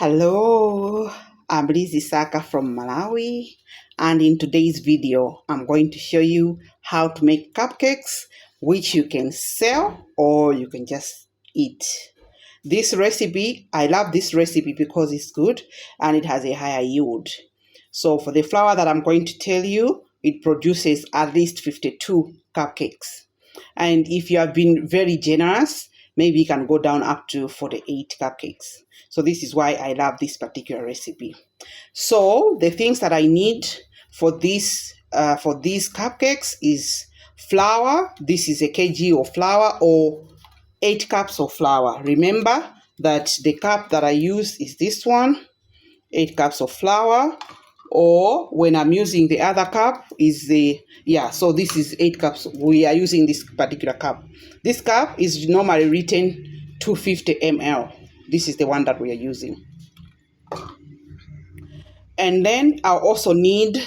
Hello, I'm Lizzie Saka from Malawi, and in today's video, I'm going to show you how to make cupcakes, which you can sell or you can just eat. This recipe, I love this recipe because it's good and it has a higher yield. So for the flour that I'm going to tell you, it produces at least 52 cupcakes. And if you have been very generous, maybe you can go down up to 48 cupcakes. So this is why I love this particular recipe. So the things that I need for these cupcakes is flour. This is a kg of flour or 8 cups of flour. Remember that the cup that I use is this one, 8 cups of flour. Or when I'm using the other cup is so this is 8 cups. We are using this particular cup. This cup is normally written 250 ml. This is the one that we are using. And then I'll also need,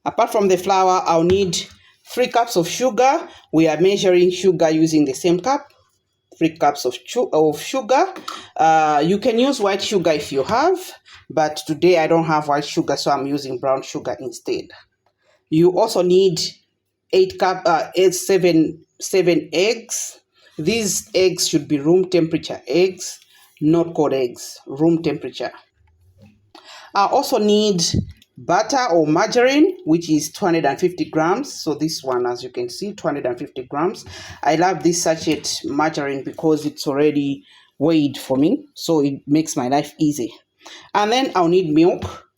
apart from the flour, I'll need 3 cups of sugar. We are measuring sugar using the same cup. 3 cups of sugar. You can use white sugar if you have, but today I don't have white sugar, so I'm using brown sugar instead. You also need 7 eggs. These eggs should be room temperature eggs, not cold eggs, room temperature. I also need butter or margarine, which is 250 grams. So this one, as you can see, 250 grams. I love this sachet margarine because it's already weighed for me, so it makes my life easy. And then I'll need milk.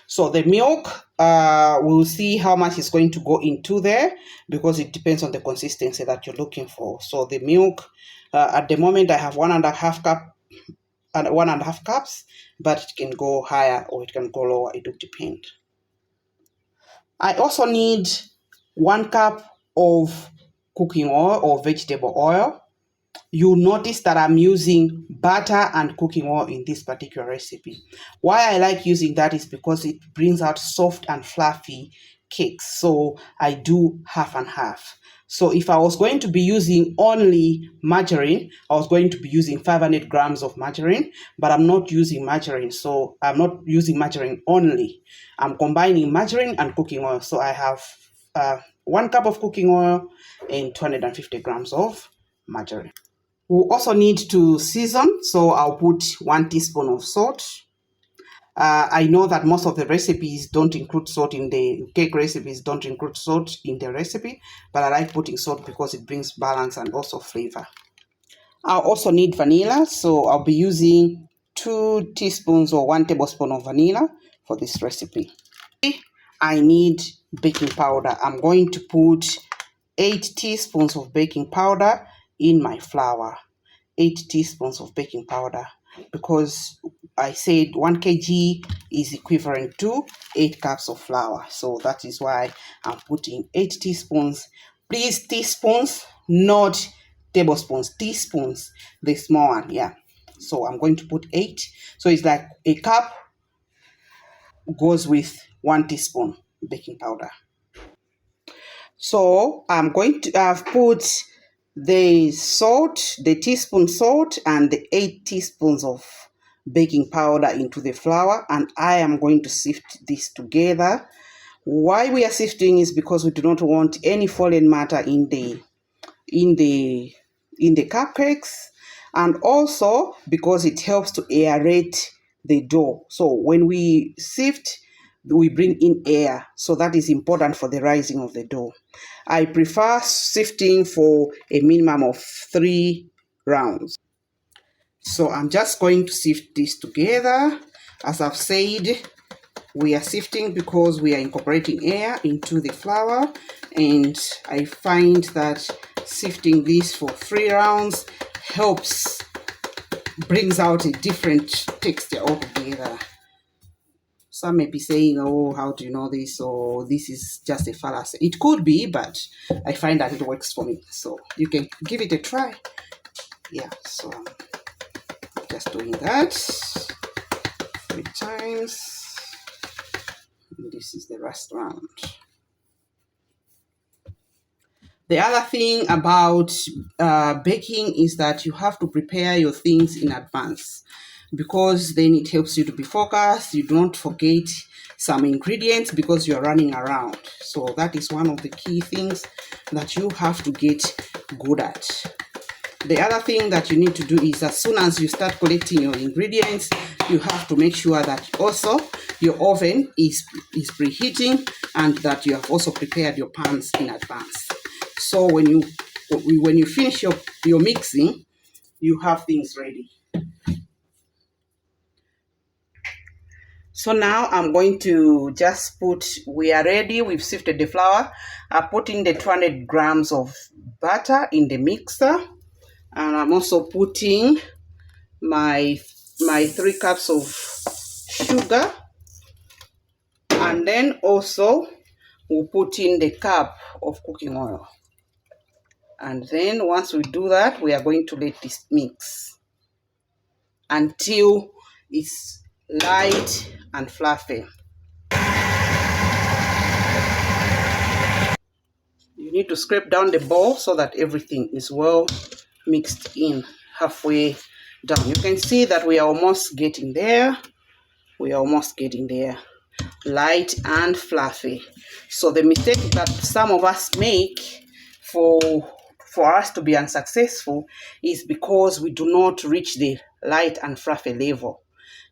So the milk, we'll see how much is going to go into there because it depends on the consistency that you're looking for. So the milk, at the moment I have 1.5 cups, but it can go higher or it can go lower. It will depend. I also need 1 cup of cooking oil or vegetable oil. You'll notice that I'm using butter and cooking oil in this particular recipe. Why I like using that is because it brings out soft and fluffy cakes. So I do half and half. So if I was going to be using only margarine, I was going to be using 500 grams of margarine, but I'm not using margarine. So I'm not using margarine only. I'm combining margarine and cooking oil. So I have 1 cup of cooking oil and 250 grams of margarine. We'll also need to season, so I'll put 1 teaspoon of salt. I know that most of the recipes don't include salt in the cake recipes, don't include salt in the recipe, but I like putting salt because it brings balance and also flavor. I'll also need vanilla, so I'll be using 2 teaspoons or 1 tablespoon of vanilla for this recipe. I need baking powder. I'm going to put 8 teaspoons of baking powder in my flour. 8 teaspoons of baking powder because I said 1 kg is equivalent to 8 cups of flour. So that is why I'm putting 8 teaspoons. Please, teaspoons, not tablespoons. Teaspoons, the small one, yeah. So I'm going to put 8. So it's like a cup goes with 1 teaspoon baking powder. So I'm going to have put the salt, the teaspoon salt, and the 8 teaspoons of baking powder into the flour, and I am going to sift this together. Why we are sifting is because we do not want any fallen matter in the cupcakes, and also because it helps to aerate the dough. So when we sift, we bring in air, so that is important for the rising of the dough. I prefer sifting for a minimum of 3 rounds. So I'm just going to sift this together. As I've said, we are sifting because we are incorporating air into the flour, and I find that sifting this for 3 rounds brings out a different texture altogether. Some may be saying, oh, how do you know this? Or this is just a fallacy. It could be, but I find that it works for me. So you can give it a try. Yeah, so I'm just doing that 3 times. And this is the last round. The other thing about baking is that you have to prepare your things in advance. because then it helps you to be focused. You don't forget some ingredients because you're running around. So that is one of the key things that you have to get good at. The other thing that you need to do is, as soon as you start collecting your ingredients, you have to make sure that also your oven is preheating and that you have also prepared your pans in advance. So when you finish your mixing, you have things ready. So now I'm going to just we are ready. We've sifted the flour. I put in the 200 grams of butter in the mixer. And I'm also putting my 3 cups of sugar. And then also we'll put in the cup of cooking oil. And then once we do that, we are going to let this mix until it's light and fluffy. You need to scrape down the bowl so that everything is well mixed in halfway down. You can see that we are almost getting there. We are almost getting there. Light and fluffy. So the mistake that some of us make for us to be unsuccessful is because we do not reach the light and fluffy level.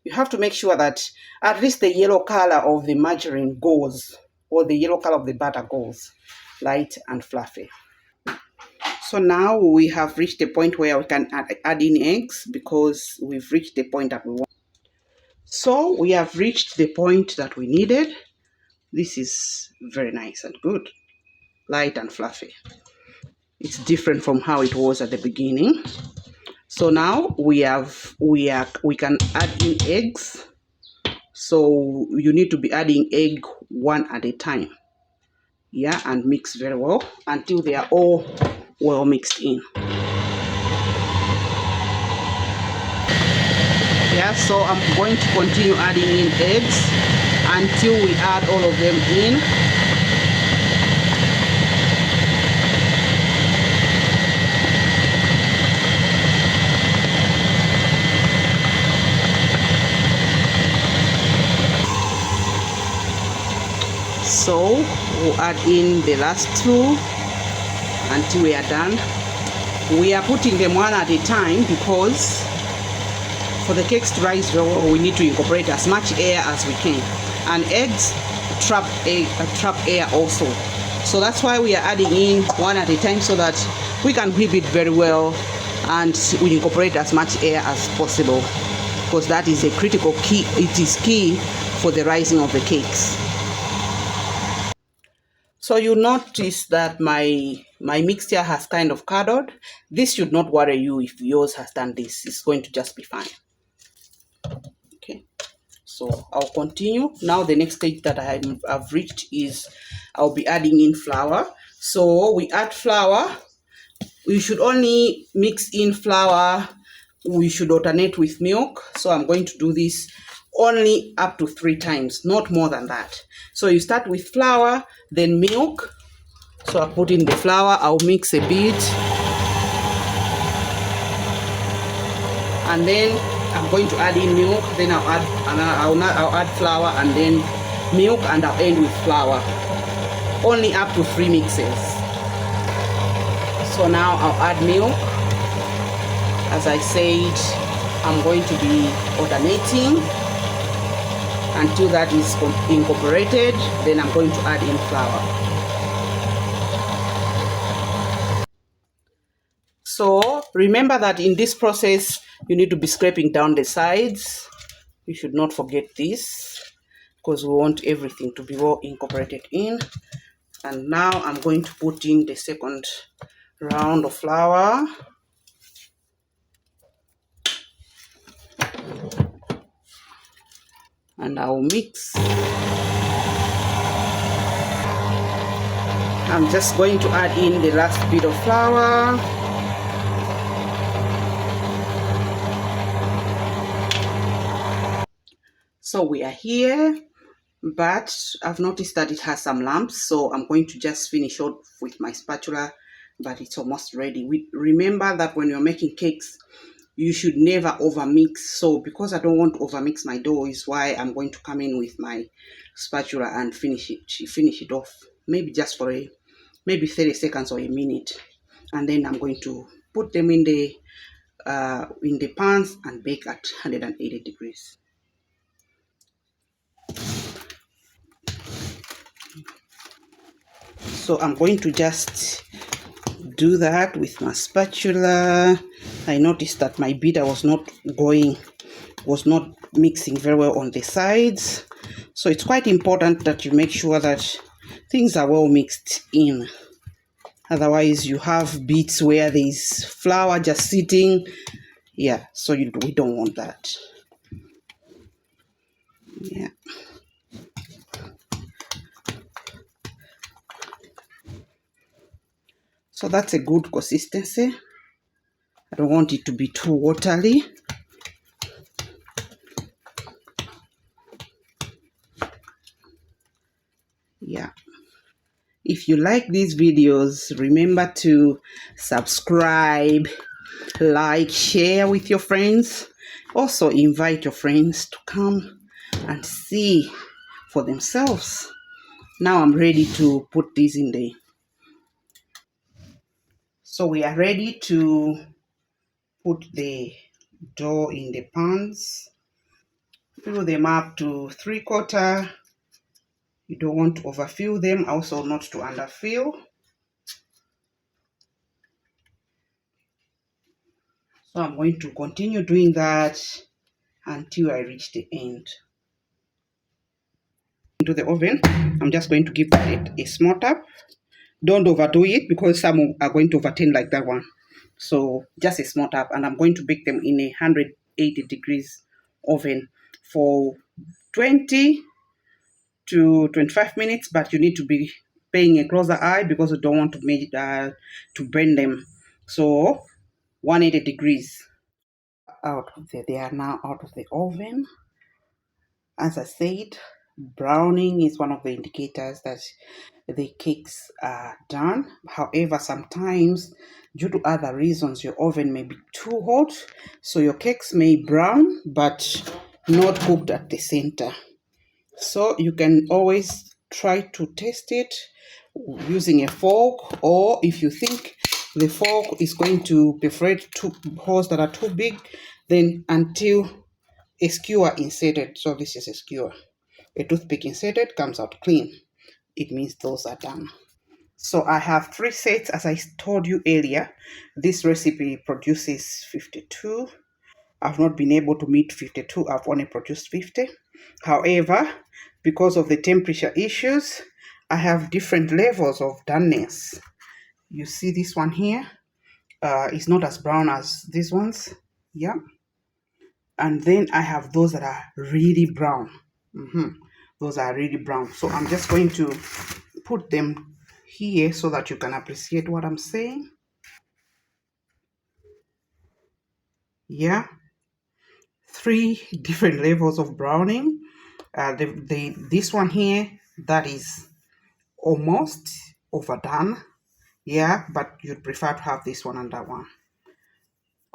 You have to make sure that at least the yellow color of the margarine goes, or the yellow color of the butter goes light and fluffy. So now we have reached the point where we can add in eggs, because we've reached the point that we want. So we have reached the point that we needed. This is very nice and good, light and fluffy. It's different from how it was at the beginning. So now we can add in eggs. So you need to be adding egg one at a time. Yeah, and mix very well until they are all well mixed in. Yeah, so I'm going to continue adding in eggs until we add all of them in. So we'll add in the last two until we are done. We are putting them one at a time because for the cakes to rise well, we need to incorporate as much air as we can. And eggs trap air also. So that's why we are adding in one at a time, so that we can whip it very well and we incorporate as much air as possible, because that is a critical key. It is key for the rising of the cakes. So you notice that my mixture has kind of curdled. This should not worry you if yours has done this. It's going to just be fine. Okay, so I'll continue. Now the next stage that I've reached is I'll be adding in flour. So we add flour. We should only mix in flour. We should alternate with milk. So I'm going to do this only up to 3 times, not more than that. So you start with flour, then milk. So I put in the flour, I'll mix a bit, and then I'm going to add in milk. Then I'll add flour and then milk, and I'll end with flour. Only up to 3 mixes. So now I'll add milk. As I said, I'm going to be alternating until that is incorporated. Then I'm going to add in flour. So remember that in this process, you need to be scraping down the sides. You should not forget this, because we want everything to be well incorporated in. And now I'm going to put in the second round of flour. And I'll mix. I'm just going to add in the last bit of flour. So we are here, but I've noticed that it has some lumps, so I'm going to just finish off with my spatula, but it's almost ready. Remember that when you're making cakes, you should never overmix. So because I don't want to overmix my dough is why I'm going to come in with my spatula and finish it off, maybe just for maybe 30 seconds or a minute, and then I'm going to put them in the pans and bake at 180 degrees. So I'm going to just do that with my spatula. I noticed that my beater was not mixing very well on the sides. So it's quite important that you make sure that things are well mixed in. Otherwise you have bits where there's flour just sitting. Yeah, so we don't want that. Yeah. So that's a good consistency. I don't want it to be too watery. Yeah. If you like these videos, remember to subscribe, like, share with your friends. Also invite your friends to come and see for themselves. Now I'm ready to put this in there. So we are ready to put the dough in the pans. Fill them up to 3/4. You don't want to overfill them, also not to underfill. So I'm going to continue doing that until I reach the end. Into the oven, I'm just going to give it a small tap. Don't overdo it because some are going to overturn like that one. So just a small tap, and I'm going to bake them in a 180 degrees oven for 20 to 25 minutes, but you need to be paying a closer eye because you don't want to burn them. So 180 degrees. They are now out of the oven. As I said, browning is one of the indicators that the cakes are done. However, sometimes due to other reasons, your oven may be too hot, so your cakes may brown but not cooked at the center. So you can always try to test it using a fork, or if you think the fork is going to perforate two holes that are too big, then until a skewer inserted. So this is a skewer. A toothpick inserted comes out clean. It means those are done. So I have 3 sets. As I told you earlier, this recipe produces 52. I've not been able to meet 52. I've only produced 50. However, because of the temperature issues, I have different levels of doneness. You see this one here? It's not as brown as these ones. Yeah. And then I have those that are really brown. Those are really brown. So I'm just going to put them here so that you can appreciate what I'm saying. Yeah, 3 different levels of browning. This one here, that is almost overdone. Yeah, but you'd prefer to have this one and that one.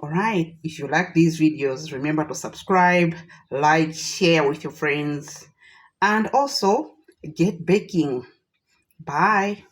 All right, if you like these videos, remember to subscribe, like, share with your friends, and also get baking. Bye.